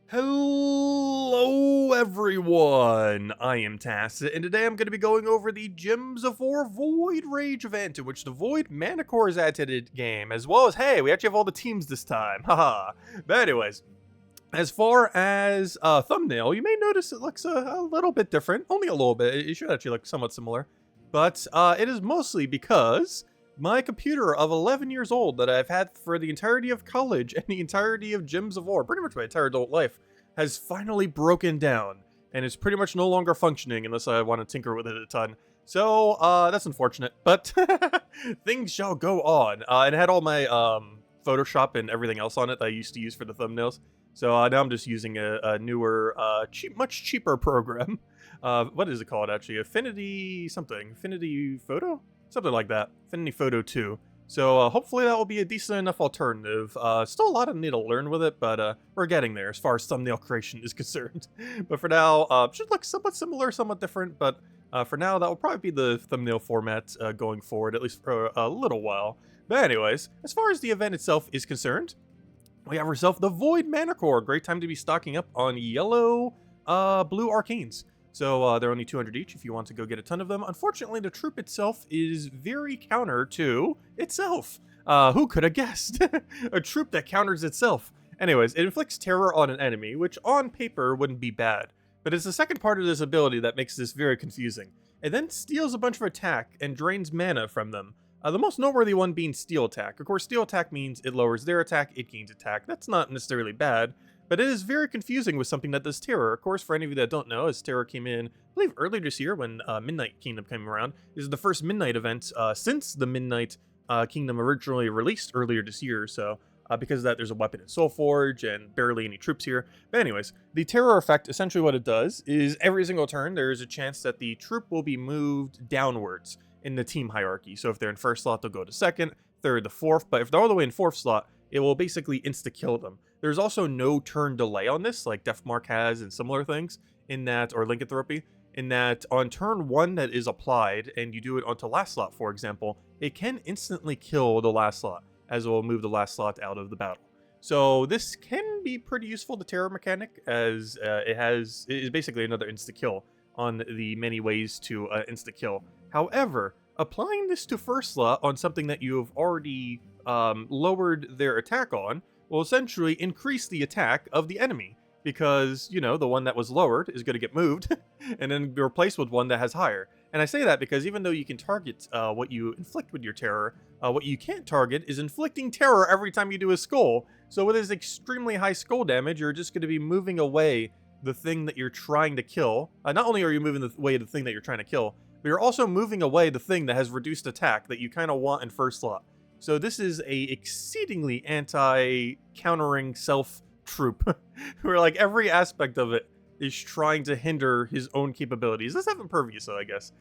Hello everyone, I am Tacit, and today I'm going to be going over the Gems of War Void Rage event, in which the Void Manticore is added to the game, as well as, hey, we actually have all the teams this time, haha. But anyways, as far as thumbnail, you may notice it looks a little bit different, only a little bit. It should actually look somewhat similar, but it is mostly because my computer of 11 years old that I've had for the entirety of college and the entirety of Gems of War, pretty much my entire adult life, has finally broken down and is pretty much no longer functioning unless I want to tinker with it a ton. So that's unfortunate, but things shall go on. And it had all my Photoshop and everything else on it that I used to use for the thumbnails. So now I'm just using a newer, much cheaper program. What is it called actually? Affinity something. Affinity Photo? Something like that. Affinity Photo 2. So hopefully that will be a decent enough alternative. Still a lot of need to learn with it, but we're getting there as far as thumbnail creation is concerned. But for now, should look somewhat similar, somewhat different, but for now that will probably be the thumbnail format going forward, at least for a little while. But anyways, as far as the event itself is concerned, we have ourselves the Void Manticore. Great time to be stocking up on yellow, blue arcanes. So they're only 200 each if you want to go get a ton of them. Unfortunately, the troop itself is very counter to itself. Who could have guessed? A troop that counters itself. Anyways, it inflicts terror on an enemy, which on paper wouldn't be bad. But it's the second part of this ability that makes this very confusing. It then steals a bunch of attack and drains mana from them. The most noteworthy one being Steel Attack. Of course, Steel Attack means it lowers their attack, it gains attack. That's not necessarily bad. But it is very confusing with something that does Terror. Of course, for any of you that don't know, as Terror came in, I believe earlier this year when Midnight Kingdom came around, this is the first Midnight event since the Midnight Kingdom originally released earlier this year. So because of that, there's a weapon in soulforge and barely any troops here. But anyways, the Terror effect, essentially what it does is every single turn, there is a chance that the troop will be moved downwards in the team hierarchy. So if they're in first slot, they'll go to second, third, the fourth. But if they're all the way in fourth slot, it will basically insta-kill them. There's also no turn delay on this, like Deathmark has and similar things, in that, or Lycanthropy, in that on turn 1 that is applied, and you do it onto last slot, for example, it can instantly kill the last slot, as it will move the last slot out of the battle. So this can be pretty useful, the Terror mechanic, as it is basically another insta-kill on the many ways to insta-kill. However, applying this to first slot on something that you have already lowered their attack on will essentially increase the attack of the enemy, because, you know, the one that was lowered is going to get moved and then be replaced with one that has higher. And I say that because even though you can target what you inflict with your terror, what you can't target is inflicting terror every time you do a skull. So with this extremely high skull damage, you're just going to be moving away the thing that you're trying to kill. Not only are you moving away the thing that you're trying to kill, but you're also moving away the thing that has reduced attack that you kind of want in first slot. So this is a exceedingly anti-countering self troop, where like every aspect of it is trying to hinder his own capabilities. This has impervious though, I guess,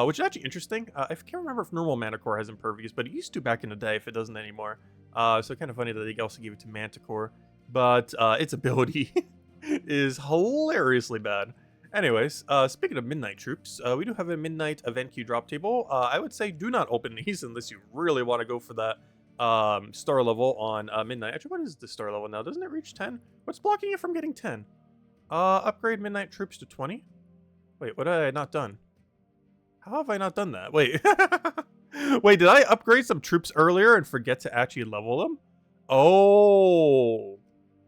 which is actually interesting. I can't remember if normal Manticore has impervious, but it used to back in the day if it doesn't anymore. So kind of funny that they also gave it to Manticore, but its ability is hilariously bad. Anyways, speaking of Midnight troops, we do have a Midnight event queue drop table. I would say do not open these unless you really want to go for that star level on Midnight. Actually, what is the star level now? Doesn't it reach 10? What's blocking it from getting 10? Upgrade Midnight troops to 20? Wait, what have I not done? How have I not done that? Wait. Wait, did I upgrade some troops earlier and forget to actually level them? Oh.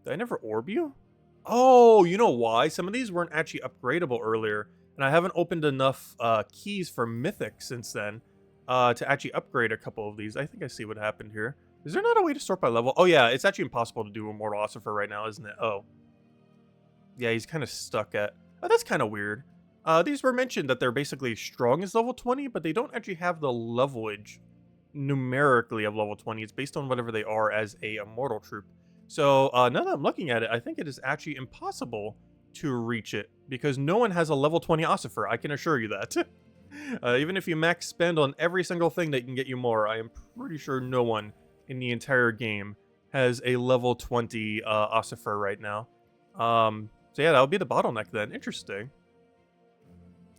Did I never orb you? Oh, you know why? Some of these weren't actually upgradable earlier, and I haven't opened enough keys for Mythic since then to actually upgrade a couple of these. I think I see what happened here. Is there not a way to sort by level? Oh yeah, it's actually impossible to do Immortal Ossifer right now, isn't it? Oh. Yeah, he's kind of stuck at... Oh, that's kind of weird. These were mentioned that they're basically strong as level 20, but they don't actually have the levelage numerically of level 20. It's based on whatever they are as a Immortal troop. So now that I'm looking at it, I think it is actually impossible to reach it because no one has a level 20 Ossifer. I can assure you that. Even if you max spend on every single thing that can get you more, I am pretty sure no one in the entire game has a level 20 Ossifer right now. So yeah, that would be the bottleneck then. Interesting.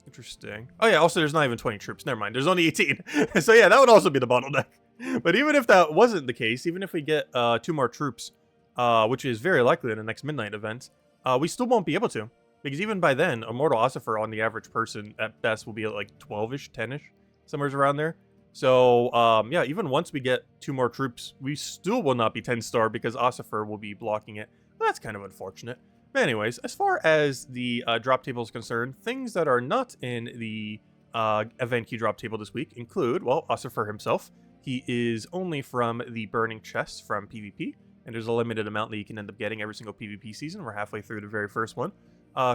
Interesting. Oh yeah, also there's not even 20 troops. Never mind, there's only 18. So yeah, that would also be the bottleneck. But even if that wasn't the case, even if we get 2 more troops, which is very likely in the next midnight event, we still won't be able to. Because even by then, Immortal Ossifer on the average person at best will be at like 12-ish, 10-ish, somewhere around there. So, yeah, even once we get 2 more troops, we still will not be 10-star because Ossifer will be blocking it. Well, that's kind of unfortunate. But anyways, as far as the drop table is concerned, things that are not in the event key drop table this week include, well, Ossifer himself. He is only from the Burning Chests from PvP, and there's a limited amount that you can end up getting every single PvP season. We're halfway through the very first one.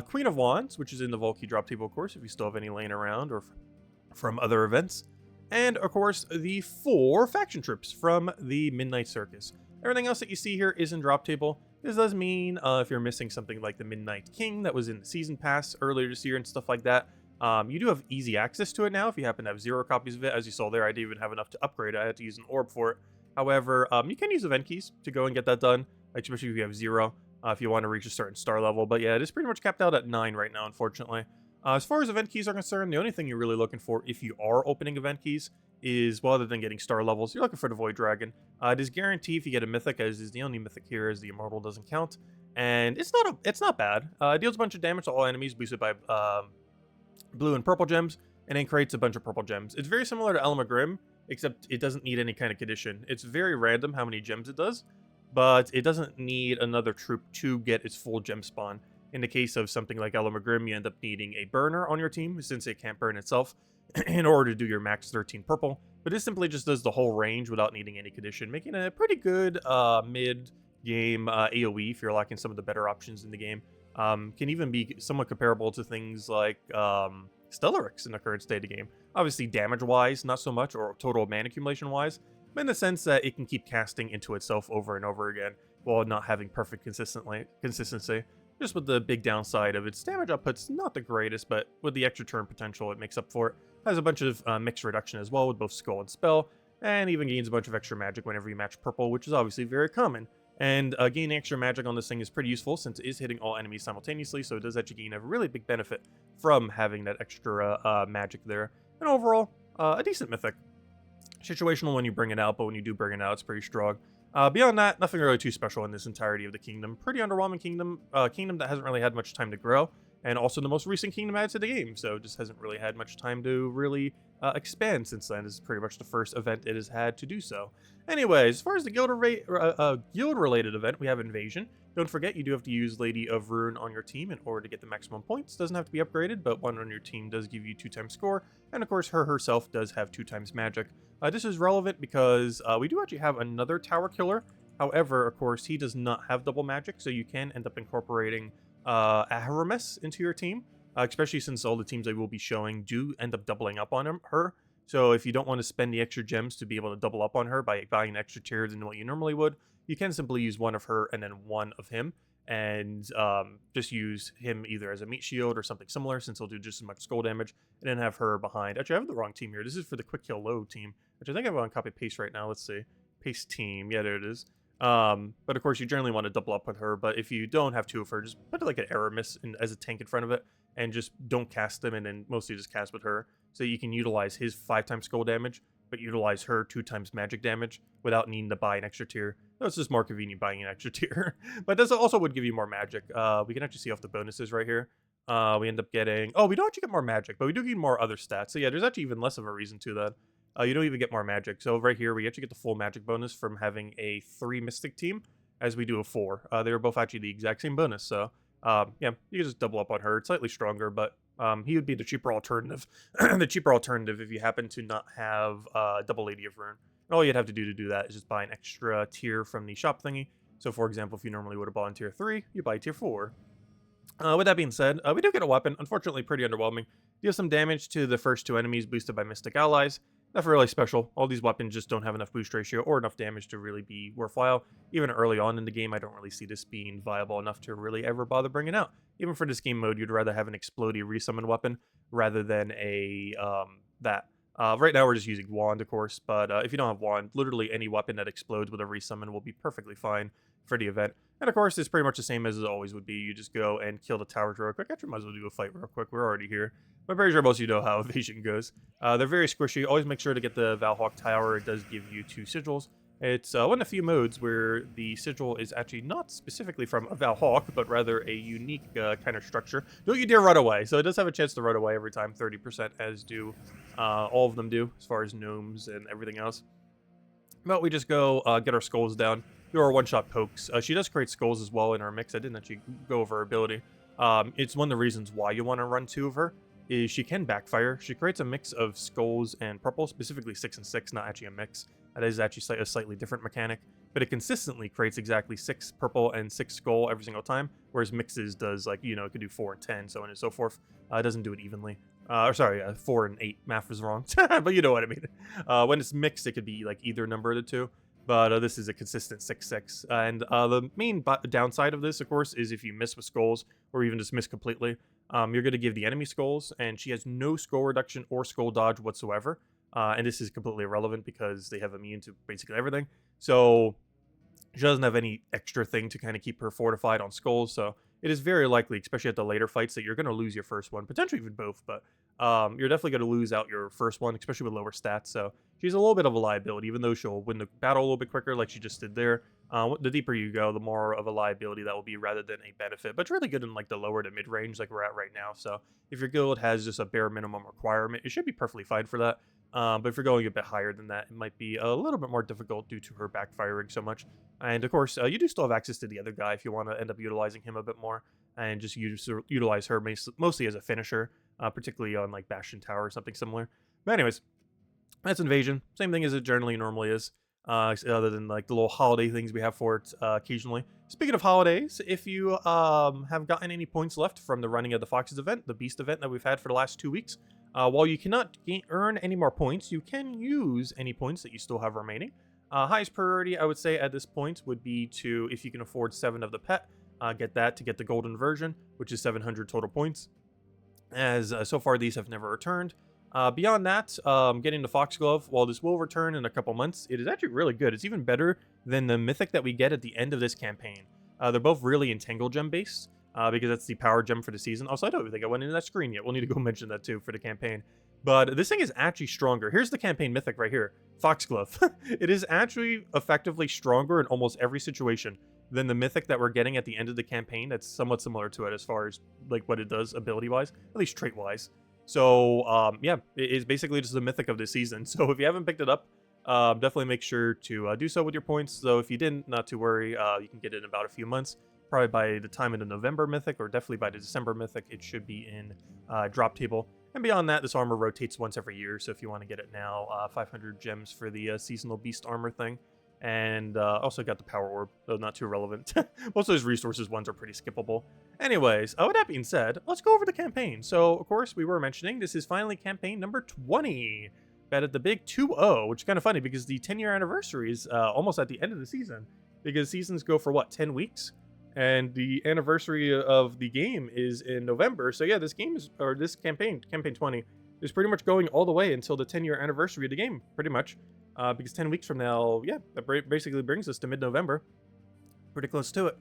Queen of Wands, which is in the Vault Key drop table, of course, if you still have any laying around or from other events. And, of course, the 4 faction troops from the Midnight Circus. Everything else that you see here is in drop table. This does mean if you're missing something like the Midnight King that was in the Season Pass earlier this year and stuff like that, you do have easy access to it now if you happen to have 0 copies of it. As you saw there, I didn't even have enough to upgrade. I had to use an orb for it. However, you can use event keys to go and get that done, especially if you have 0, if you want to reach a certain star level. But yeah, it is pretty much capped out at 9 right now, unfortunately. As far as event keys are concerned, the only thing you're really looking for if you are opening event keys is, well, other than getting star levels, you're looking for the Void Dragon. It is guaranteed if you get a mythic, as is the only mythic here, as the Immortal doesn't count. And it's not bad. It deals a bunch of damage to all enemies, boosted by blue and purple gems, and then creates a bunch of purple gems. It's very similar to Elma Grim, except it doesn't need any kind of condition. It's very random how many gems it does, but it doesn't need another troop to get its full gem spawn. In the case of something like Elma Grim, you end up needing a burner on your team, since it can't burn itself, in order to do your max 13 purple. But this simply just does the whole range without needing any condition, making it a pretty good mid-game AoE if you're lacking some of the better options in the game. Can even be somewhat comparable to things like Stellarix in the current state of the game. Obviously, damage-wise, not so much, or total mana accumulation-wise, but in the sense that it can keep casting into itself over and over again while not having perfect consistency. Just with the big downside of its damage output's not the greatest, but with the extra turn potential it makes up for it. Has a bunch of mix reduction as well with both skull and spell, and even gains a bunch of extra magic whenever you match purple, which is obviously very common. And gaining extra magic on this thing is pretty useful since it is hitting all enemies simultaneously, so it does actually gain a really big benefit from having that extra magic there. And overall, a decent mythic. Situational when you bring it out, but when you do bring it out, it's pretty strong. Beyond that, nothing really too special in this entirety of the kingdom. Pretty underwhelming kingdom that hasn't really had much time to grow, and also the most recent kingdom added to the game, so just hasn't really had much time to really expand since then. This is pretty much the first event it has had to do so. Anyways, as far as the guild-related event, we have Invasion. Don't forget, you do have to use Lady of Ruin on your team in order to get the maximum points. Doesn't have to be upgraded, but one on your team does give you 2 times score, and of course, her herself does have 2 times magic. This is relevant because we do actually have another tower killer. However, of course, he does not have double magic, so you can end up incorporating Ahrimes into your team, especially since all the teams I will be showing do end up doubling up on her. So if you don't want to spend the extra gems to be able to double up on her by buying extra tiers than what you normally would, you can simply use one of her and then one of him, and just use him either as a meat shield or something similar, since he'll do just as much skull damage, and then have her behind. Actually, I have the wrong team here. This is for the quick kill low team, which I think I'm on copy paste right now. Let's see. Paste team. Yeah, there it is. But of course, you generally want to double up with her, but if you don't have 2 of her, just put like an Aramis as a tank in front of it, and just don't cast them, and then mostly just cast with her, so you can utilize his 5 times skull damage, but utilize her 2 times magic damage without needing to buy an extra tier. No, it's just more convenient buying an extra tier. But this also would give you more magic. We can actually see off the bonuses right here. We end up getting... Oh, we don't actually get more magic, but we do get more other stats. So yeah, there's actually even less of a reason to that. You don't even get more magic. So right here, we actually get the full magic bonus from having a 3 Mystic team, as we do a 4. They were both actually the exact same bonus. So yeah, you can just double up on her. It's slightly stronger, but he would be the cheaper alternative. The cheaper alternative if you happen to not have double Lady of Ruin. And all you'd have to do that is just buy an extra tier from the shop thingy. So for example, if you normally would have bought in tier 3, you buy tier 4. With that being said, we do get a weapon. Unfortunately, pretty underwhelming. Deals some damage to the first 2 enemies boosted by Mystic Allies. Nothing really special. All these weapons just don't have enough boost ratio or enough damage to really be worthwhile. Even early on in the game, I don't really see this being viable enough to really ever bother bringing out. Even for this game mode, you'd rather have an explodey resummon weapon rather than a that. Right now we're just using Wand, of course, but if you don't have Wand, literally any weapon that explodes with a resummon will be perfectly fine for the event. And of course, it's pretty much the same as it always would be. You just go and kill the towers real quick. Actually, might as well do a fight real quick. We're already here. I'm pretty sure most of you know how evasion goes. They're very squishy. Always make sure to get the Valhawk Tower. It does give you 2 sigils. It's one of the few modes where the sigil is actually not specifically from a Valhawk, but rather a unique kind of structure. Don't you dare run away. So it does have a chance to run away every time, 30%, as do all of them do, as far as gnomes and everything else. But we just go get our skulls down, do our one-shot pokes. She does create skulls as well in our mix. I didn't actually go over her ability. It's one of the reasons why you want to run 2 of her, is she can backfire. She creates a mix of skulls and purple, specifically 6 and 6, not actually a mix. That is actually a slightly different mechanic, but it consistently creates exactly 6 purple and 6 skull every single time, whereas mixes does, like, you know, it could do 4 and 10, so on and so forth. It doesn't do it evenly. Or sorry, 4 and 8. Math was wrong, but you know what I mean. When it's mixed, it could be like either number of the two, but this is a consistent 6-6. And the main downside of this, of course, is if you miss with skulls, or even just miss completely, you're going to give the enemy skulls, and she has no skull reduction or skull dodge whatsoever. And this is completely irrelevant because they have immune to basically everything. So she doesn't have any extra thing to kind of keep her fortified on skulls. So it is very likely, especially at the later fights, that you're going to lose your first one, potentially even both. But you're definitely going to lose out your first one, especially with lower stats. So she's a little bit of a liability, even though she'll win the battle a little bit quicker like she just did there. The deeper you go, the more of a liability that will be rather than a benefit. But it's really good in like the lower to mid range like we're at right now. So if your guild has just a bare minimum requirement, it should be perfectly fine for that. But if you're going a bit higher than that, it might be a little bit more difficult due to her backfiring so much. And of course, you do still have access to the other guy if you want to end up utilizing him a bit more and just utilize her mostly as a finisher, particularly on like Bastion Tower or something similar. But anyways, that's Invasion. Same thing as it generally normally is, other than like the little holiday things we have for it occasionally. Speaking of holidays, if you have gotten any points left from the running of the Foxes event, the Beast event that we've had for the last 2 weeks, while you cannot earn any more points, you can use any points that you still have remaining. Highest priority, I would say, at this point would be to, if you can afford 7 of the pet, get that to get the golden version, which is 700 total points, as so far these have never returned. Beyond that, getting the Foxglove, while this will return in a couple months, it is actually really good. It's even better than the mythic that we get at the end of this campaign. They're both really Entangle gem based, because that's the power gem for the season. Also, I don't think I went into that screen yet. We'll need to go mention that too for the campaign. But this thing is actually stronger. Here's the campaign mythic right here, Foxglove. It is actually effectively stronger in almost every situation than the mythic that we're getting at the end of the campaign. That's somewhat similar to it as far as like what it does ability-wise, at least trait-wise. So, yeah, it is basically just the mythic of this season. So if you haven't picked it up, definitely make sure to do so with your points. So if you didn't, not to worry, you can get it in about a few months. Probably by the time of the November mythic, or definitely by the December mythic, it should be in drop table. And beyond that, this armor rotates once every year. So if you want to get it now, 500 gems for the seasonal beast armor thing. And also got the power orb, though not too relevant. Most of those resources ones are pretty skippable. Anyways, with that being said, let's go over the campaign. So, of course, we were mentioning this is finally campaign number 20. Bet at the big 2-0, which is kind of funny because the 10-year anniversary is almost at the end of the season. Because seasons go for, what, 10 weeks? And the anniversary of the game is in November. So yeah, this game is, or this campaign 20, is pretty much going all the way until the 10-year anniversary of the game, pretty much. Because 10 weeks from now, yeah, that basically brings us to mid-November. Pretty close to it,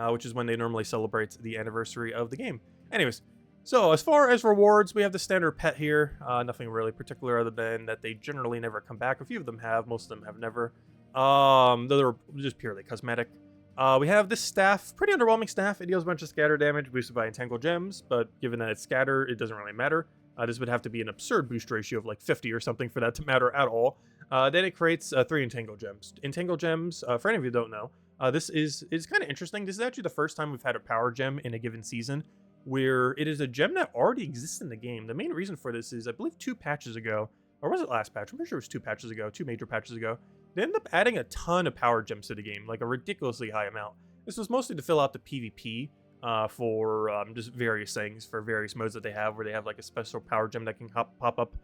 which is when they normally celebrate the anniversary of the game. Anyways, so as far as rewards, we have the standard pet here. Nothing really particular other than that they generally never come back. A few of them have, most of them have never. Though they're just purely cosmetic. We have this staff, pretty underwhelming staff. It deals a bunch of scatter damage boosted by Entangle gems, but given that it's scatter, it doesn't really matter. This would have to be an absurd boost ratio of like 50 or something for that to matter at all. Then it creates 3 Entangle gems. Entangle gems, for any of you who don't know, this is kind of interesting. This is actually the first time we've had a power gem in a given season where it is a gem that already exists in the game. The main reason for this is, I believe 2 patches ago, or was it last patch? I'm pretty sure it was 2 patches ago, 2 major patches ago. They ended up adding a ton of power gems to the game, like a ridiculously high amount. This was mostly to fill out the PvP for just various things, for various modes that they have, where they have like a special power gem that can pop up.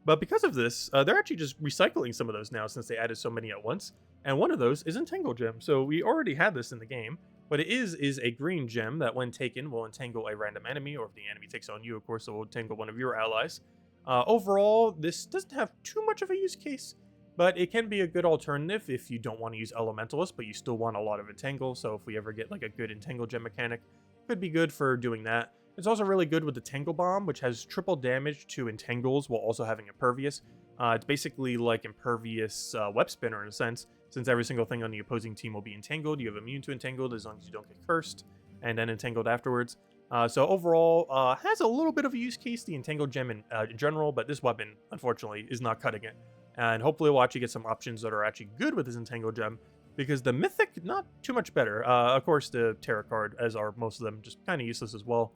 But because of this, they're actually just recycling some of those now since they added so many at once. And one of those is Entangle Gem. So we already had this in the game. What it is a green gem that when taken will entangle a random enemy, or if the enemy takes on you, of course, it will entangle one of your allies. Overall, this doesn't have too much of a use case, but it can be a good alternative if you don't want to use Elementalist, but you still want a lot of Entangle. So if we ever get like a good Entangle Gem mechanic, could be good for doing that. It's also really good with the Tangle Bomb, which has triple damage to Entangles while also having Impervious. It's basically like Impervious Web Spinner in a sense, since every single thing on the opposing team will be entangled. You have immune to entangled as long as you don't get cursed, and then entangled afterwards. So overall, has a little bit of a use case, the entangled gem in general, but this weapon, unfortunately, is not cutting it. And hopefully we'll actually get some options that are actually good with this entangled gem, because the mythic, not too much better. Of course, the tarot card, as are most of them, just kind of useless as well.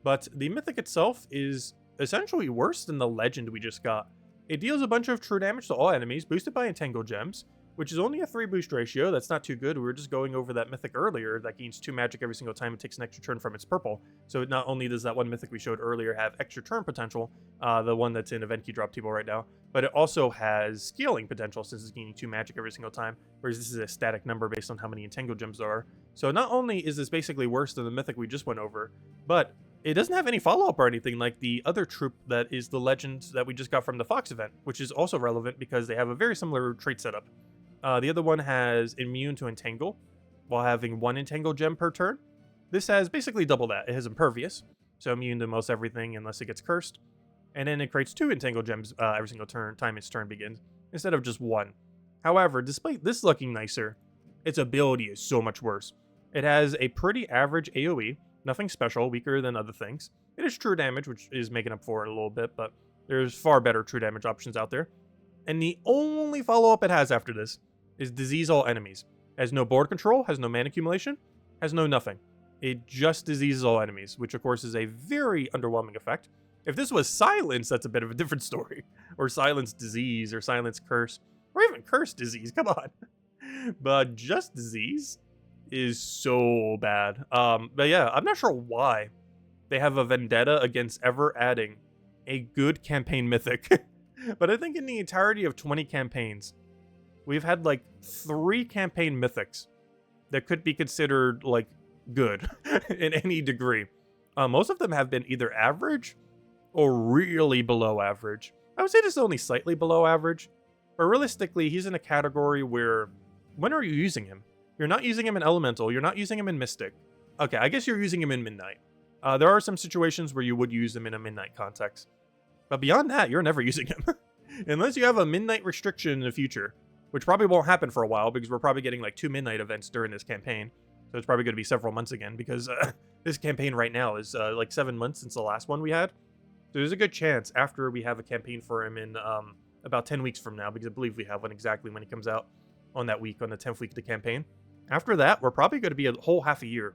But the mythic itself is essentially worse than the legend we just got. It deals a bunch of true damage to all enemies, boosted by entangled gems, which is only a 3 boost ratio. That's not too good. We were just going over that mythic earlier that gains 2 magic every single time it takes an extra turn from its purple. So not only does that one mythic we showed earlier have extra turn potential, the one that's in event key drop table right now, but it also has scaling potential since it's gaining 2 magic every single time, whereas this is a static number based on how many entangled gems there are. So not only is this basically worse than the mythic we just went over, but it doesn't have any follow-up or anything like the other troop that is the legend that we just got from the Fox event, which is also relevant because they have a very similar trait setup. The other one has immune to entangle, while having 1 entangle gem per turn. This has basically double that. It has impervious, so immune to most everything unless it gets cursed. And then it creates 2 entangle gems every single time its turn begins, instead of just 1. However, despite this looking nicer, its ability is so much worse. It has a pretty average AoE, nothing special, weaker than other things. It is true damage, which is making up for it a little bit, but there's far better true damage options out there. And the only follow-up it has after this is disease all enemies. Has no board control, has no mana accumulation, has no nothing. It just diseases all enemies, which of course is a very underwhelming effect. If this was silence, that's a bit of a different story. Or silence disease, or silence curse, or even curse disease, come on. But just disease is so bad. But yeah, I'm not sure why they have a vendetta against ever adding a good campaign mythic. But I think in the entirety of 20 campaigns, we've had like 3 campaign mythics that could be considered like good in any degree. Most of them have been either average or really below average. I would say this is only slightly below average, but realistically, he's in a category where, when are you using him? You're not using him in Elemental, you're not using him in Mystic. Okay, I guess you're using him in Midnight. There are some situations where you would use him in a Midnight context. But beyond that, you're never using him. Unless you have a Midnight restriction in the future, which probably won't happen for a while because we're probably getting like 2 Midnight events during this campaign. So it's probably going to be several months again because this campaign right now is like 7 months since the last one we had. So there's a good chance after we have a campaign for him in about 10 weeks from now, because I believe we have one exactly when he comes out on that week, on the 10th week of the campaign. After that, we're probably going to be a whole half a year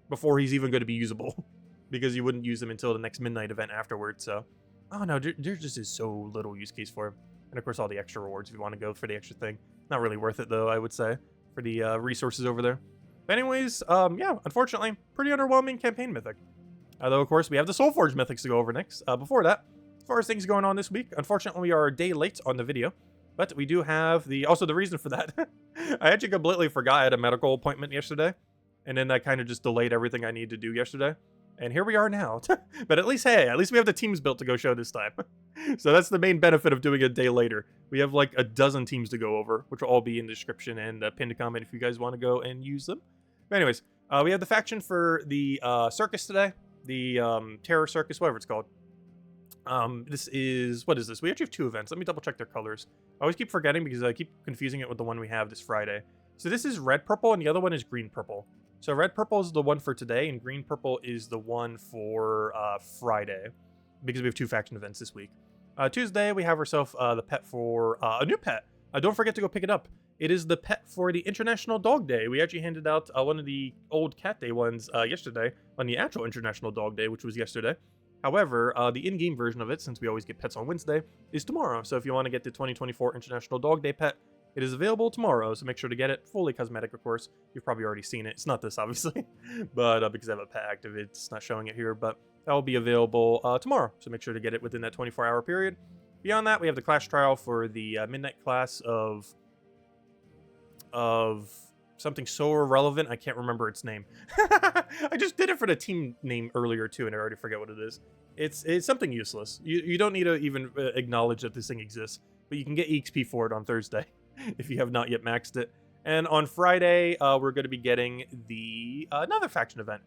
before he's even going to be usable because you wouldn't use him until the next Midnight event afterwards. So, oh no, there just is so little use case for him. And of course, all the extra rewards if you want to go for the extra thing. Not really worth it though, I would say, for the resources over there. But anyways, yeah, unfortunately, pretty underwhelming campaign mythic. Though, of course, we have the soulforge mythics to go over next. Before that, as far as things going on this week, unfortunately, we are a day late on the video. But we do have also the reason for that. I actually completely forgot I had a medical appointment yesterday. And then that kind of just delayed everything I needed to do yesterday. And here we are now. But at least, hey, at least we have the teams built to go show this time. So that's the main benefit of doing it a day later. We have like a dozen teams to go over, which will all be in the description and pinned comment if you guys want to go and use them. But anyways, we have the faction for the Circus today. The Terror Circus, whatever it's called. This is, what is this? We actually have 2 events. Let me double check their colors. I always keep forgetting because I keep confusing it with the one we have this Friday. So this is red purple and the other one is green purple. So red purple is the one for today and green purple is the one for Friday, because we have 2 faction events this week. Tuesday we have ourselves the pet for a new pet. Don't forget to go pick it up. It is the pet for the International Dog Day. We actually handed out one of the old Cat Day ones yesterday on the actual International Dog Day, which was yesterday. However, the in-game version of it, since we always get pets on Wednesday, is tomorrow. So if you want to get the 2024 International Dog Day pet, it is available tomorrow, so make sure to get it. Fully cosmetic, of course. You've probably already seen it. It's not this, obviously, but because I have a pet active, it's not showing it here, but that will be available tomorrow, so make sure to get it within that 24-hour period. Beyond that, we have the class trial for the Midnight class of something so irrelevant, I can't remember its name. I just did it for the team name earlier, too, and I already forget what it is. It's something useless. You don't need to even acknowledge that this thing exists, but you can get EXP for it on Thursday if you have not yet maxed it. And on Friday, we're going to be getting the another faction event.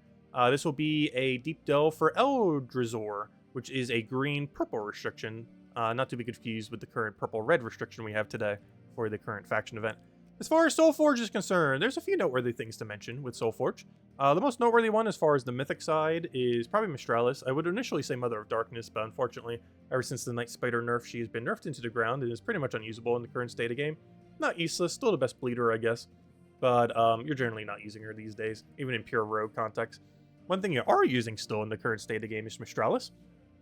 This will be a deep delve for Eldrazor, which is a green-purple restriction, not to be confused with the current purple-red restriction we have today for the current faction event. As far as Soulforge is concerned, there's a few noteworthy things to mention with Soulforge. The most noteworthy one as far as the mythic side is probably Mistralis. I would initially say Mother of Darkness, but unfortunately, ever since the Night Spider nerf, she has been nerfed into the ground and is pretty much unusable in the current state of game. Not useless, still the best bleeder, I guess, but you're generally not using her these days, even in pure rogue context. One thing you are using still in the current state of the game is Mistralis.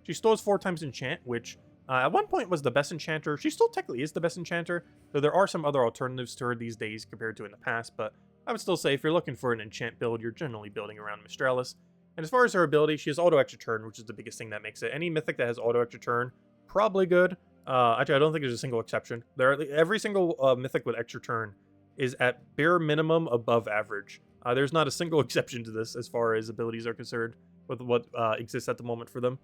She stores 4 times enchant, which at one point was the best enchanter. She still technically is the best enchanter, though there are some other alternatives to her these days compared to in the past, but I would still say if you're looking for an enchant build, you're generally building around Mistralis. And as far as her ability, she has auto extra turn, which is the biggest thing that makes it. Any mythic that has auto extra turn, probably good. Actually, I don't think there's a single exception. Every single mythic with extra turn is at bare minimum above average. There's not a single exception to this as far as abilities are concerned with what exists at the moment for them.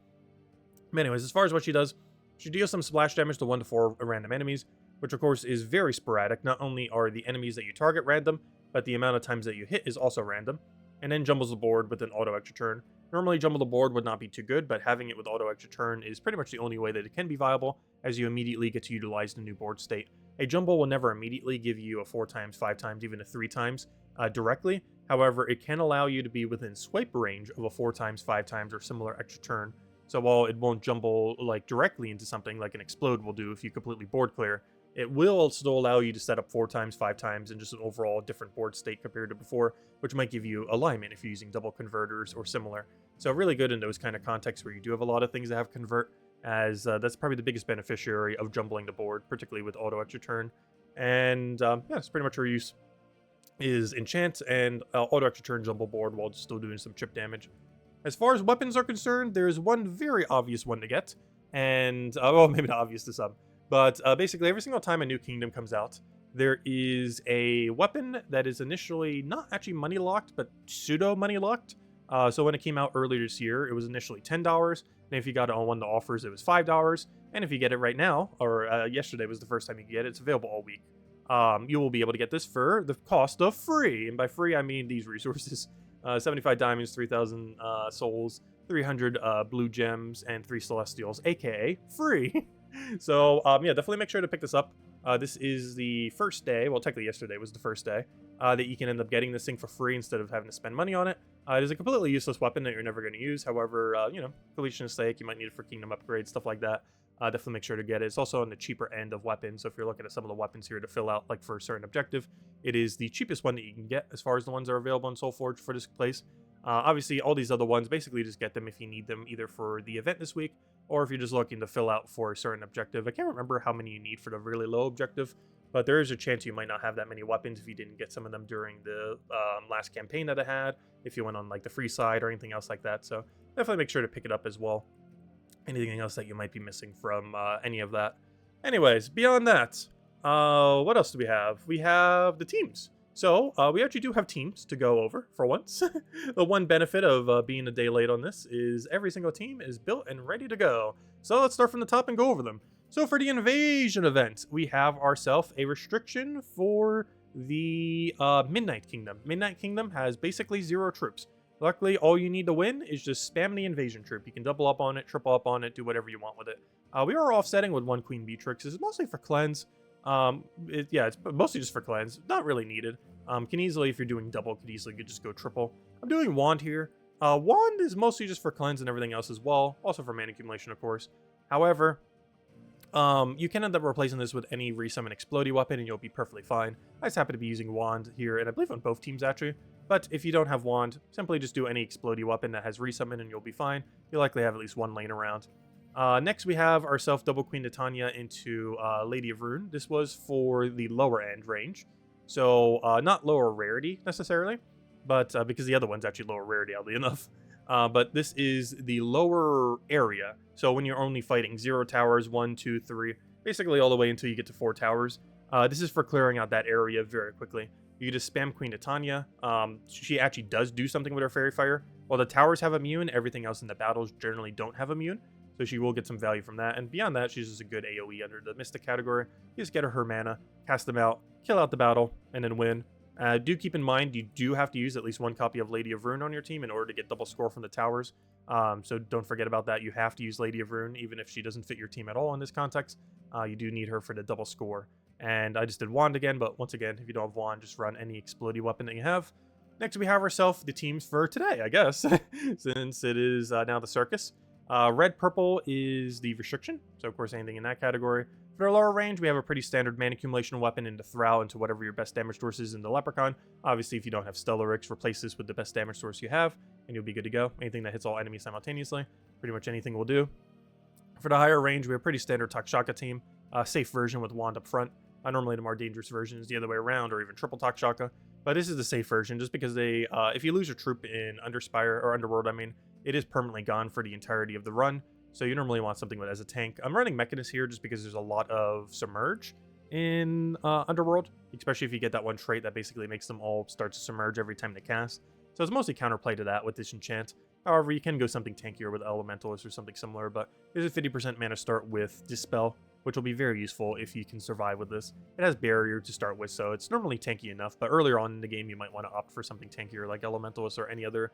But anyways, as far as what she does, she deals some splash damage to 1 to 4 random enemies, which of course is very sporadic. Not only are the enemies that you target random, but the amount of times that you hit is also random. And then jumbles the board with an auto extra turn. Normally jumble the board would not be too good, but having it with auto extra turn is pretty much the only way that it can be viable, as you immediately get to utilize the new board state. A jumble will never immediately give you a 4 times, 5 times, even a 3 times directly. However, it can allow you to be within swipe range of a 4 times, 5 times, or similar extra turn. So while it won't jumble like directly into something like an explode will do if you completely board clear, it will still allow you to set up 4 times, 5 times, and just an overall different board state compared to before, which might give you alignment if you're using double converters or similar. So really good in those kind of contexts where you do have a lot of things that have convert, as that's probably the biggest beneficiary of jumbling the board, particularly with auto extra turn. And yeah, that's pretty much her use is enchant and auto extra turn jumble board while still doing some chip damage. As far as weapons are concerned, there's one very obvious one to get, and, well, maybe not obvious to some, but basically every single time a new kingdom comes out, there is a weapon that is initially not actually money locked, but pseudo money locked. So when it came out earlier this year, it was initially $10, and if you got it on one of the offers, it was $5, and if you get it right now, or yesterday was the first time you could get it, it's available all week. You will be able to get this for the cost of free, and by free I mean these resources. 75 diamonds, 3,000 souls, 300 blue gems, and 3 celestials, aka free. So yeah, definitely make sure to pick this up. This is the first day, well technically yesterday was the first day, that you can end up getting this thing for free instead of having to spend money on it. It is a completely useless weapon that you're never going to use. However, you know, completion's sake, you might need it for kingdom upgrades, stuff like that. Definitely make sure to get it. It's also on the cheaper end of weapons, so if you're looking at some of the weapons here to fill out, like for a certain objective, it is the cheapest one that you can get as far as the ones that are available on Soulforge for this place. Obviously, all these other ones, basically just get them if you need them, either for the event this week, or if you're just looking to fill out for a certain objective. I can't remember how many you need for the really low objective, but there is a chance you might not have that many weapons if you didn't get some of them during the last campaign that I had, if you went on like the free side or anything else like that. So definitely make sure to pick it up as well. Anything else that you might be missing from any of that. Anyways, beyond that, what else do we have? We have the teams. So we actually do have teams to go over for once. The one benefit of being a day late on this is every single team is built and ready to go. So let's start from the top and go over them. So for the invasion event, we have ourselves a restriction for the Midnight Kingdom. Midnight Kingdom has basically 0 troops. Luckily, all you need to win is just spam the invasion troop. You can double up on it, triple up on it, do whatever you want with it. We are offsetting with 1 Queen Beatrix. This is mostly for cleanse. Yeah, it's mostly just for cleanse. Not really needed. Can easily, if you're doing double, could easily just go triple. I'm doing Wand here. Wand is mostly just for cleanse and everything else as well. Also for mana accumulation, of course. However, you can end up replacing this with any resummon explodey weapon and you'll be perfectly fine. I just happen to be using Wand here, and I believe on both teams actually. But if you don't have Wand, simply just do any explodey weapon that has resummon and you'll be fine. You'll likely have at least 1 lane around. Next we have ourselves double Queen Titania into Lady of Ruin. This was for the lower end range. So not lower rarity necessarily, but because the other one's actually lower rarity, oddly enough. But this is the lower area. So when you're only fighting 0 towers, 1, 2, 3, basically all the way until you get to 4 towers. This is for clearing out that area very quickly. You just spam Queen Titania. She actually does do something with her Fairy Fire. While the towers have immune, everything else in the battles generally don't have immune. So she will get some value from that. And beyond that, she's just a good AoE under the Mystic category. You just get her mana, cast them out, kill out the battle, and then win. Do keep in mind, you do have to use at least 1 copy of Lady of Ruin on your team in order to get double score from the towers. So don't forget about that. You have to use Lady of Ruin, even if she doesn't fit your team at all in this context. You do need her for the double score. And I just did Wand again, but once again, if you don't have Wand, just run any explodey weapon that you have. Next, we have ourselves the teams for today, I guess, since it is now the Circus. Red purple is the restriction, so of course anything in that category. For our lower range, we have a pretty standard mana accumulation weapon into Thrall into whatever your best damage source is in the Leprechaun. Obviously, if you don't have Stellarix, replace this with the best damage source you have, and you'll be good to go. Anything that hits all enemies simultaneously, pretty much anything will do. For the higher range, we have a pretty standard Takshaka team, safe version with Wand up front. Normally the more dangerous version is the other way around, or even triple Takshaka. But this is the safe version, just because they, if you lose your troop in Underspire, or Underworld, I mean, it is permanently gone for the entirety of the run. So you normally want something with as a tank. I'm running Mechanist here just because there's a lot of Submerge in Underworld, especially if you get that one trait that basically makes them all start to submerge every time they cast. So it's mostly counterplay to that with this enchant. However, you can go something tankier with Elementalist or something similar, but there's a 50% mana start with Dispel, which will be very useful if you can survive with this. It has Barrier to start with, so it's normally tanky enough, but earlier on in the game, you might want to opt for something tankier like Elementalist or any other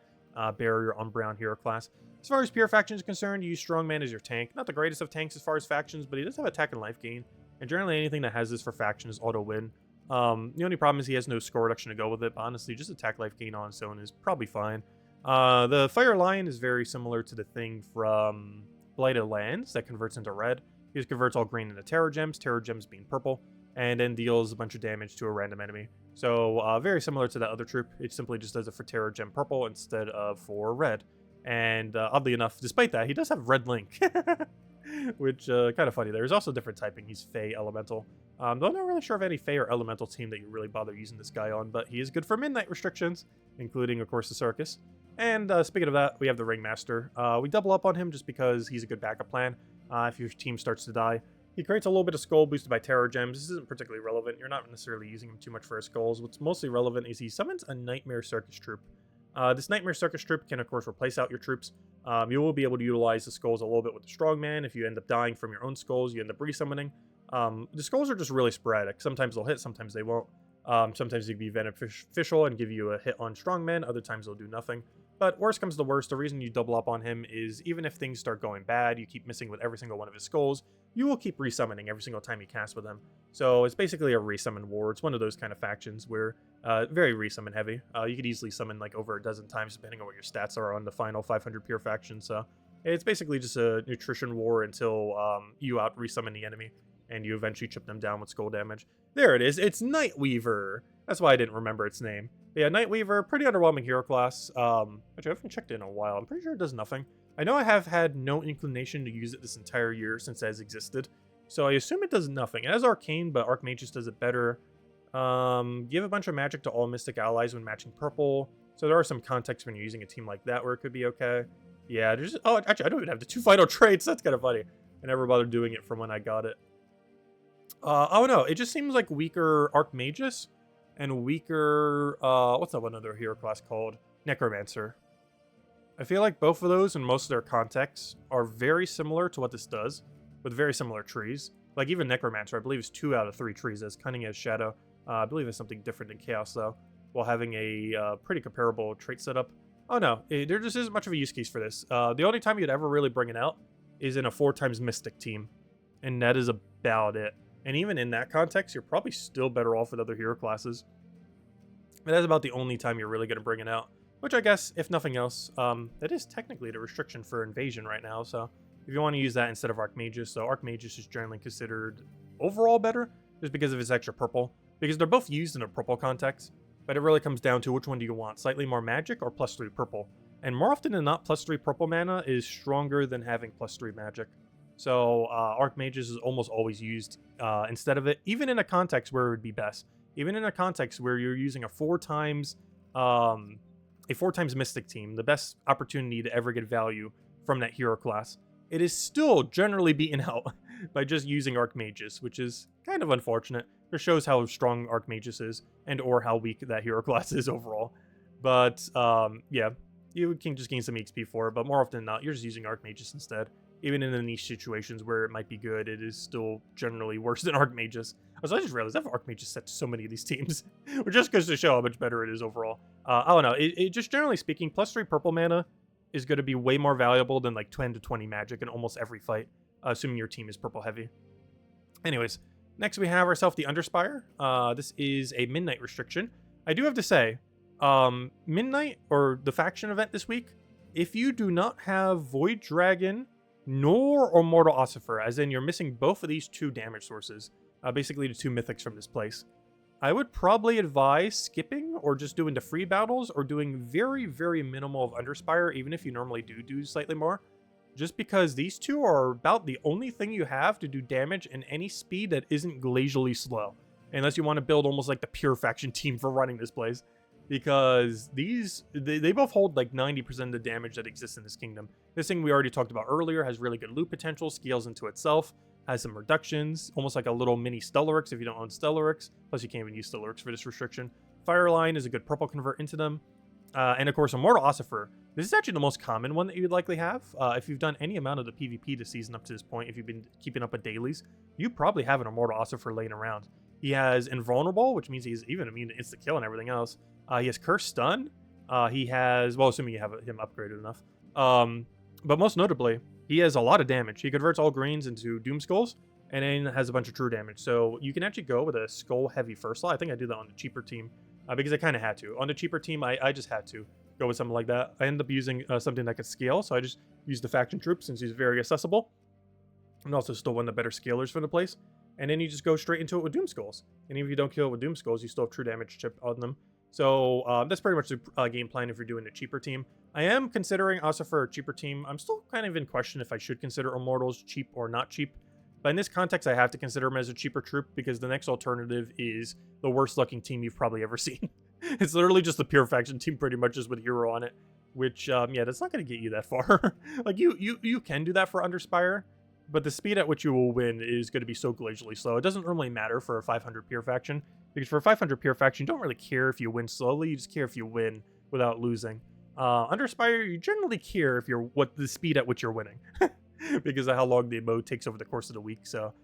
Barrier on Brown hero class. As far as Pure Faction is concerned, you use Strongman as your tank. Not the greatest of tanks as far as factions, but he does have attack and life gain, and generally anything that has this for faction is auto-win. The only problem is he has no score reduction to go with it, but honestly, just attack life gain on its own is probably fine. The Fire Lion is very similar to the thing from Blighted Lands that converts into red. He just converts all green into Terror Gems being purple, and then deals a bunch of damage to a random enemy. So very similar to that other troop. It simply just does it for Terror Gem purple instead of for red. And oddly enough, despite that, he does have Red Link, which kind of funny. There's also different typing. He's Fey Elemental. Though I'm not really sure of any Fey or Elemental team that you really bother using this guy on, but he is good for Midnight restrictions, including, of course, the Circus. And speaking of that, we have the Ringmaster. We double up on him just because he's a good backup plan if your team starts to die. He creates a little bit of skull boosted by Terror Gems. This isn't particularly relevant. You're not necessarily using him too much for his skulls. What's mostly relevant is he summons a Nightmare Circus troop. This Nightmare Circus troop can, of course, replace out your troops. You will be able to utilize the skulls a little bit with the Strongman. If you end up dying from your own skulls, you end up resummoning. The skulls are just really sporadic. Sometimes they'll hit, sometimes they won't. Sometimes they can be beneficial and give you a hit on Strongman. Other times they'll do nothing. But worst comes to worst, the reason you double up on him is even if things start going bad, you keep missing with every single one of his skulls, you will keep resummoning every single time you cast with him. So it's basically a resummon war. It's one of those kind of factions where very resummon heavy. You could easily summon like over a dozen times depending on what your stats are on the final 500 pure faction. So it's basically just a nutrition war until you out resummon the enemy and you eventually chip them down with skull damage. There it is. It's Nightweaver. That's why I didn't remember its name. But yeah, Nightweaver, pretty underwhelming hero class. Actually, I haven't checked it in a while. I'm pretty sure it does nothing. I know I have had no inclination to use it this entire year since it has existed. So I assume it does nothing. It has Arcane, but Archmagus does it better. Give a bunch of magic to all Mystic allies when matching purple. So there are some contexts when you're using a team like that where it could be okay. Yeah, there's... Oh, actually, I don't even have the 2 final traits. That's kind of funny. I never bothered doing it from when I got it. Oh no, it just seems like weaker Archmagus and weaker, what's that one other hero class called? Necromancer. I feel like both of those and most of their contexts are very similar to what this does, with very similar trees. Like even Necromancer, I believe is 2 out of 3 trees as Cunning as Shadow. I believe it's something different than Chaos though, while having a pretty comparable trait setup. Oh no, there just isn't much of a use case for this. The only time you'd ever really bring it out is in a 4x Mystic team, and that is about it. And even in that context, you're probably still better off with other hero classes. But that's about the only time you're really going to bring it out. Which I guess, if nothing else, that is technically the restriction for Invasion right now. So if you want to use that instead of Archmagus, so Archmagus is generally considered overall better, just because of its extra purple. Because they're both used in a purple context, but it really comes down to which one do you want, slightly more magic or +3 purple. And more often than not, +3 purple mana is stronger than having +3 magic. So Archmagus is almost always used instead of it, even in a context where it would be best. Even in a context where you're using a 4x Mystic team, the best opportunity to ever get value from that hero class, it is still generally beaten out by just using Archmagus, which is kind of unfortunate. It shows how strong Archmagus is and or how weak that hero class is overall. But yeah, you can just gain some XP for it, but more often than not, you're just using Archmagus instead. Even in the niche situations where it might be good, it is still generally worse than Archmagus. So I just realized I've Archmagus set to so many of these teams, which just goes to show how much better it is overall. I don't know, it just generally speaking, +3 purple mana is going to be way more valuable than like 10 to 20 magic in almost every fight, assuming your team is purple heavy. Anyways, Next, we have ourselves the Underspire. This is a midnight restriction. I do have to say, midnight or the faction event this week, if you do not have Void Dragon nor Immortal Ossifer, as in you're missing both of these 2 damage sources, basically the 2 mythics from this place, I would probably advise skipping or just doing the free battles or doing very, very minimal of Underspire, even if you normally do slightly more. Just because these 2 are about the only thing you have to do damage in any speed that isn't glacially slow. Unless you want to build almost like the pure faction team for running this place. Because they both hold like 90% of the damage that exists in this kingdom. This thing we already talked about earlier has really good loot potential, scales into itself, has some reductions, almost like a little mini Stellarix if you don't own Stellarix. Plus you can't even use Stellarix for this restriction. Fireline is a good purple convert into them. And of course, Immortal Ossifer. This is actually the most common one that you'd likely have. If you've done any amount of the PvP this season up to this point, if you've been keeping up with dailies, you probably have an Immortal Ossifer laying around. He has Invulnerable, which means he's even immune to insta-kill and everything else. He has Curse Stun. He has, well, assuming you have him upgraded enough. But most notably, he has a lot of damage. He converts all greens into Doom Skulls, and then has a bunch of true damage. So you can actually go with a Skull Heavy first slot. I think I did that on the cheaper team, because I kind of had to. On the cheaper team, I just had to go with something like that. I ended up using something that could scale, so I just used the Faction Troop since he's very accessible. And also still one of the better scalers for the place. And then you just go straight into it with Doom Skulls. And even if you don't kill it with Doom Skulls, you still have true damage chip on them. So that's pretty much the game plan if you're doing a cheaper team. I am considering also for a cheaper team. I'm still kind of in question if I should consider Immortals cheap or not cheap. But in this context, I have to consider them as a cheaper troop because the next alternative is the worst looking team you've probably ever seen. It's literally just the pure faction team pretty much just with Hero on it. Which, yeah, that's not going to get you that far. Like, you can do that for Underspire. But the speed at which you will win is going to be so glacially slow. It doesn't normally matter for a 500 pure faction. Because for a 500 pure faction, you don't really care if you win slowly. You just care if you win without losing. Underspire, you generally care if you're what the speed at which you're winning. Because of how long the mode takes over the course of the week. So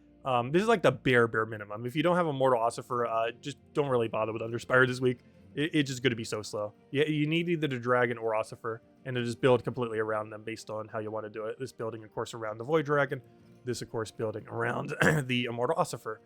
this is like the bare minimum. If you don't have a Mortal Ossifer, just don't really bother with Underspire this week. It's just going to be so slow. You need either the Dragon or Ossifer, and to just build completely around them based on how you want to do it. This building, of course, around the Void Dragon. This, of course, building around the Immortal Ossifer.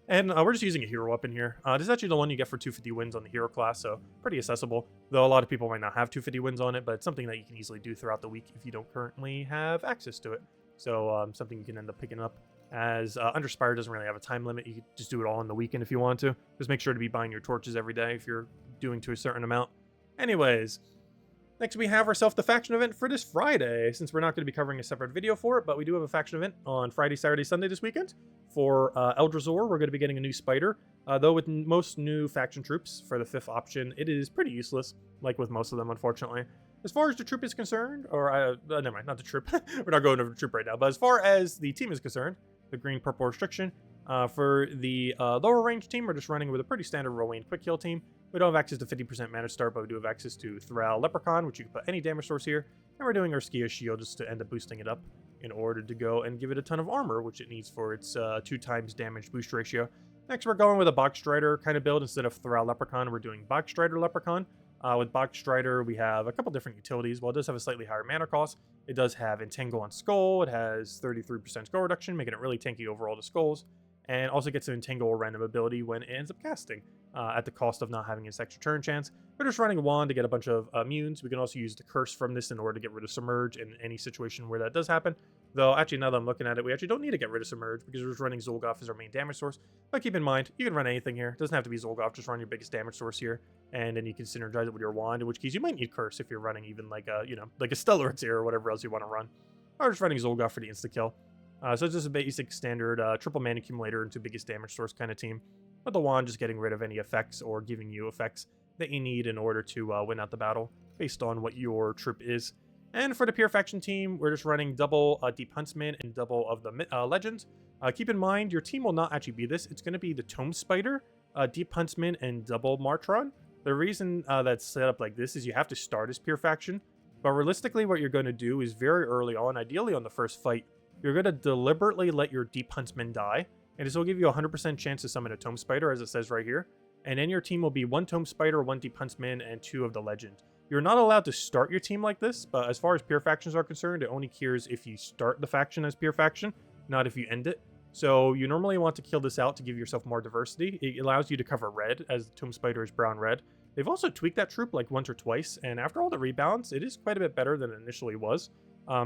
And we're just using a hero up in here. This is actually the one you get for 250 wins on the hero class, so pretty accessible. Though a lot of people might not have 250 wins on it, but it's something that you can easily do throughout the week if you don't currently have access to it. So something you can end up picking up. As Underspire doesn't really have a time limit, you can just do it all on the weekend if you want to. Just make sure to be buying your torches every day if you're doing to a certain amount. Anyways, next we have ourselves the faction event for this Friday, since we're not going to be covering a separate video for it, but we do have a faction event on Friday, Saturday, Sunday this weekend. For Eldrazi, we're going to be getting a new spider, though with most new faction troops for the 5th option, it is pretty useless, like with most of them, unfortunately. As far as the troop is concerned, or never mind, not the troop, we're not going over the troop right now, but as far as the team is concerned, the green-purple restriction, for the lower range team, we're just running with a pretty standard Rowan quick heal team. We don't have access to 50% mana start, but we do have access to Thrall Leprechaun, which you can put any damage source here. And we're doing our Skia Shield just to end up boosting it up in order to go and give it a ton of armor, which it needs for its 2 times damage boost ratio. Next, we're going with a Box Strider kind of build. Instead of Thrall Leprechaun, we're doing Box Strider Leprechaun. With Box Strider, we have a couple different utilities. While it does have a slightly higher mana cost, it does have Entangle on Skull. It has 33% skull reduction, making it really tanky overall to skulls. And also gets an Entangle or random ability when it ends up casting, at the cost of not having its extra turn chance. We're just running a wand to get a bunch of immunes. We can also use the curse from this in order to get rid of Submerge in any situation where that does happen. Though, actually, now that I'm looking at it, we actually don't need to get rid of Submerge because we're just running Zolgoth as our main damage source. But keep in mind, you can run anything here. It doesn't have to be Zolgoth, just run your biggest damage source here. And then you can synergize it with your wand, in which case you might need Curse if you're running even like a, like a Stellarix here or whatever else you want to run. Or just running Zolgoth for the insta-kill. So it's just a basic standard triple mana accumulator into biggest damage source kind of team. With the wand just getting rid of any effects or giving you effects that you need in order to win out the battle based on what your troop is. And for the pure faction team, we're just running double Deep Huntsman and double of the Legends. Keep in mind, your team will not actually be this. It's going to be the Tome Spider, Deep Huntsman, and double Martron. The reason that's set up like this is you have to start as pure faction. But realistically, what you're going to do is very early on, ideally on the first fight, you're going to deliberately let your Deep Huntsman die, and this will give you a 100% chance to summon a Tome Spider, as it says right here. And then your team will be 1 Tome Spider, 1 Deep Huntsman, and 2 of the Legend. You're not allowed to start your team like this, but as far as pure factions are concerned, it only cares if you start the faction as pure faction, not if you end it. So you normally want to kill this out to give yourself more diversity. It allows you to cover red, as the Tomb Spider is brown-red. They've also tweaked that troop like once or twice, and after all the rebalance, it is quite a bit better than it initially was.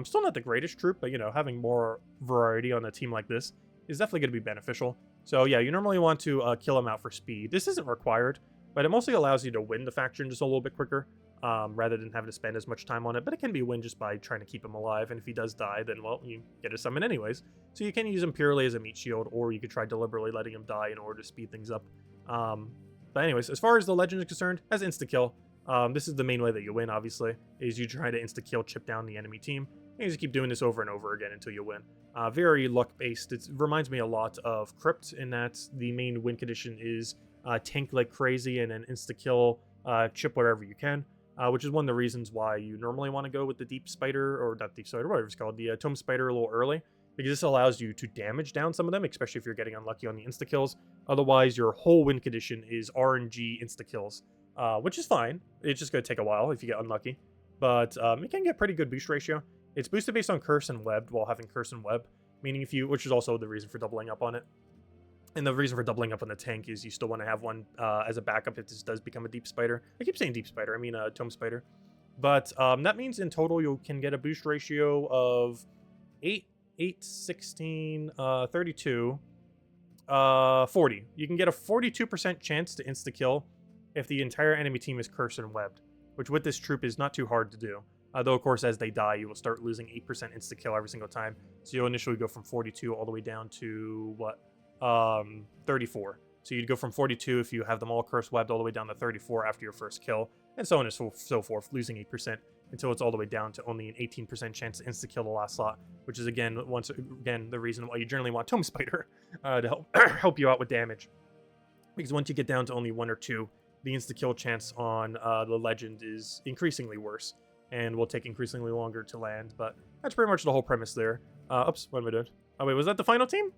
Still not the greatest troop, but, you know, having more variety on a team like this is definitely going to be beneficial. So yeah, you normally want to kill them out for speed. This isn't required, but it mostly allows you to win the faction just a little bit quicker, rather than having to spend as much time on it. But it can be win just by trying to keep him alive, and if he does die, then, well, you get a summon anyways. So you can use him purely as a meat shield, or you could try deliberately letting him die in order to speed things up. But anyways, as far as the legend is concerned, as insta-kill, this is the main way that you win, obviously, is you try to insta-kill, chip down the enemy team, and you just keep doing this over and over again until you win. Very luck-based. It reminds me a lot of Crypt in that the main win condition is tank like crazy and then insta-kill, chip whatever you can, which is one of the reasons why you normally want to go with the Deep Spider, or not Deep Spider, whatever it's called, the Tomb Spider a little early, because this allows you to damage down some of them, especially if you're getting unlucky on the insta-kills. Otherwise, your whole win condition is RNG insta-kills, which is fine. It's just going to take a while if you get unlucky, but it can get pretty good boost ratio. It's boosted based on Curse and Webbed while having Curse and Web, meaning if you, which is also the reason for doubling up on it. And the reason for doubling up on the tank is you still want to have one as a backup if this does become a Deep Spider. I keep saying Deep Spider, I mean Tomb Spider. But that means in total you can get a boost ratio of 8, 16, 32, 40. You can get a 42% chance to insta-kill if the entire enemy team is Cursed and Webbed, which with this troop is not too hard to do. Though, of course, as they die, you will start losing 8% insta-kill every single time. So you'll initially go from 42 all the way down to, what, 34. So you'd go from 42 if you have them all Cursed Webbed all the way down to 34 after your first kill, and so on and so forth, losing 8% until it's all the way down to only an 18% chance to insta-kill the last slot, which is, once again, the reason why you generally want Tomb Spider to help you out with damage. Because once you get down to only 1 or 2, the insta-kill chance on the Legend is increasingly worse, and will take increasingly longer to land, but that's pretty much the whole premise there. Oops, what am I doing? Oh wait, was that the final team?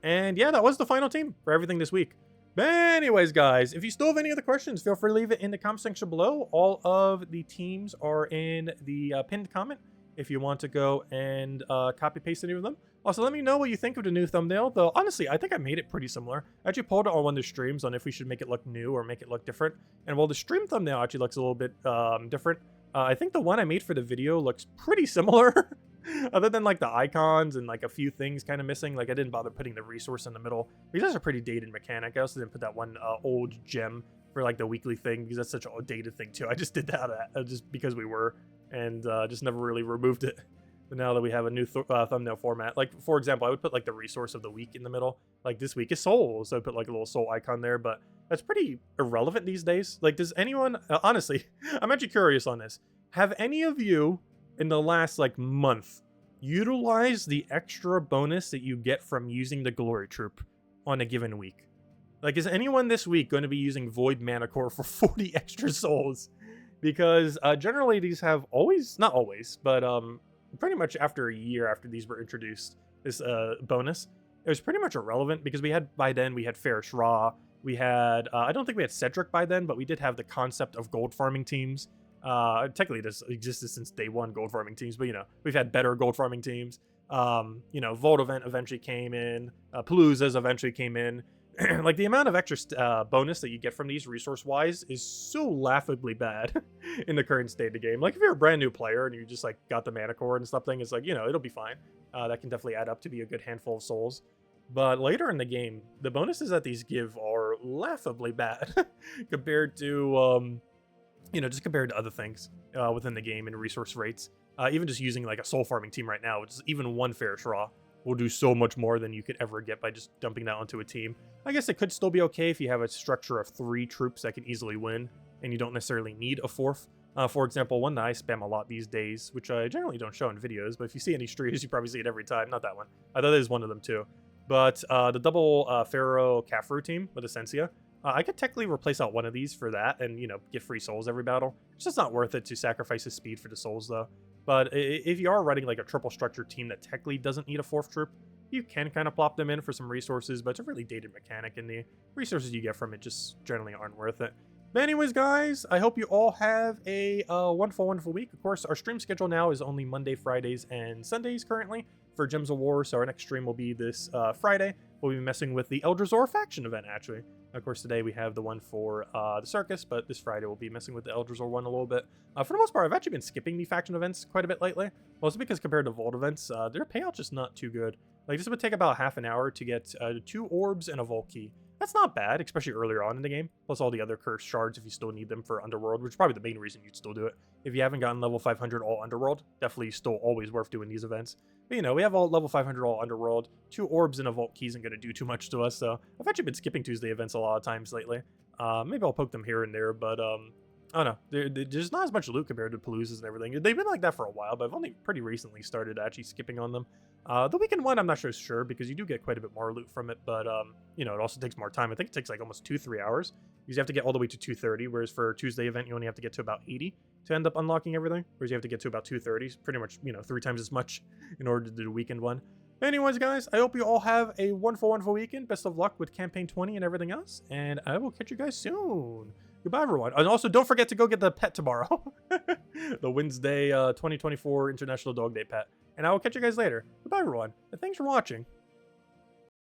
And yeah, that was the final team for everything this week. But anyways, guys, if you still have any other questions, feel free to leave it in the comment section below. All of the teams are in the pinned comment if you want to go and copy paste any of them. Also, let me know what you think of the new thumbnail, though honestly, I think I made it pretty similar. I actually polled it on one of the streams on if we should make it look new or make it look different. And while the stream thumbnail actually looks a little bit different, I think the one I made for the video looks pretty similar. Other than like the icons and like a few things kind of missing. Like I didn't bother putting the resource in the middle because that's a pretty dated mechanic. I also didn't put that one old gem for like the weekly thing because that's such a dated thing too. I just did that just because we were, and just never really removed it. But now that we have a new thumbnail format, like for example, I would put like the resource of the week in the middle. Like this week is soul, so I put like a little soul icon there, but that's pretty irrelevant these days. Like does anyone, honestly, I'm actually curious on this. Have any of you in the last like month utilize the extra bonus that you get from using the Glory Troop on a given week? Like, is anyone this week going to be using Void Manticore for 40 extra souls? Because generally these have always, not always, but pretty much after a year after these were introduced, this bonus, it was pretty much irrelevant because by then we had Ferris Ra, we had, I don't think we had Cedric by then, but we did have the concept of gold farming teams. Technically this existed since day one, gold farming teams, but you know, we've had better gold farming teams. You know, Vault Event eventually came in, Palooza's eventually came in. Like the amount of extra bonus that you get from these resource wise is so laughably bad in the current state of the game. Like if you're a brand new player and you just like got the mana core and something, it's like, you know, it'll be fine. That can definitely add up to be a good handful of souls. But later in the game, the bonuses that these give are laughably bad compared to you know, just compared to other things within the game and resource rates. Even just using like a soul farming team right now, which is even one Ferris Raw, will do so much more than you could ever get by just dumping that onto a team. I guess it could still be okay if you have a structure of 3 troops that can easily win, and you don't necessarily need a 4th. For example, one that I spam a lot these days, which I generally don't show in videos, but if you see any streams, you probably see it every time. Not that one. That is one of them too. But the double Pharaoh Kafru team with Essentia, I could technically replace out one of these for that and, you know, get free souls every battle. It's just not worth it to sacrifice his speed for the souls, though. But if you are running, like, a triple structure team that technically doesn't need a 4th troop, you can kind of plop them in for some resources, but it's a really dated mechanic, and the resources you get from it just generally aren't worth it. But anyways, guys, I hope you all have a wonderful, wonderful week. Of course, our stream schedule now is only Monday, Fridays, and Sundays currently for Gems of War. So our next stream will be this Friday. We'll be messing with the Eldrazi faction event, actually. Of course, today we have the one for the Circus, but this Friday we'll be messing with the Eldrazi one a little bit. For the most part, I've actually been skipping the faction events quite a bit lately. Mostly because compared to Vault events, their payout's just not too good. Like, this would take about half an hour to get 2 orbs and a Vault Key. That's not bad, especially earlier on in the game. Plus all the other cursed shards if you still need them for Underworld, which is probably the main reason you'd still do it. If you haven't gotten level 500 all Underworld, definitely still always worth doing these events. But you know, we have all level 500 all Underworld. 2 orbs and a Vault Key isn't going to do too much to us, so I've actually been skipping Tuesday events a lot of times lately. Maybe I'll poke them here and there, but I don't know. There's not as much loot compared to Paloozas and everything. They've been like that for a while, but I've only pretty recently started actually skipping on them. The weekend one, I'm not sure because you do get quite a bit more loot from it, but you know, it also takes more time. I think it takes like almost 2-3 hours because you have to get all the way to 230, whereas for Tuesday event, you only have to get to about 80 to end up unlocking everything, whereas you have to get to about 230, pretty much, you know, 3 times as much in order to do the weekend one. Anyways, guys, I hope you all have a wonderful, wonderful weekend. Best of luck with Campaign 20 and everything else, and I will catch you guys soon. Goodbye, everyone. And also, don't forget to go get the pet tomorrow. The Wednesday 2024 International Dog Day pet. And I will catch you guys later. Goodbye, everyone. And thanks for watching.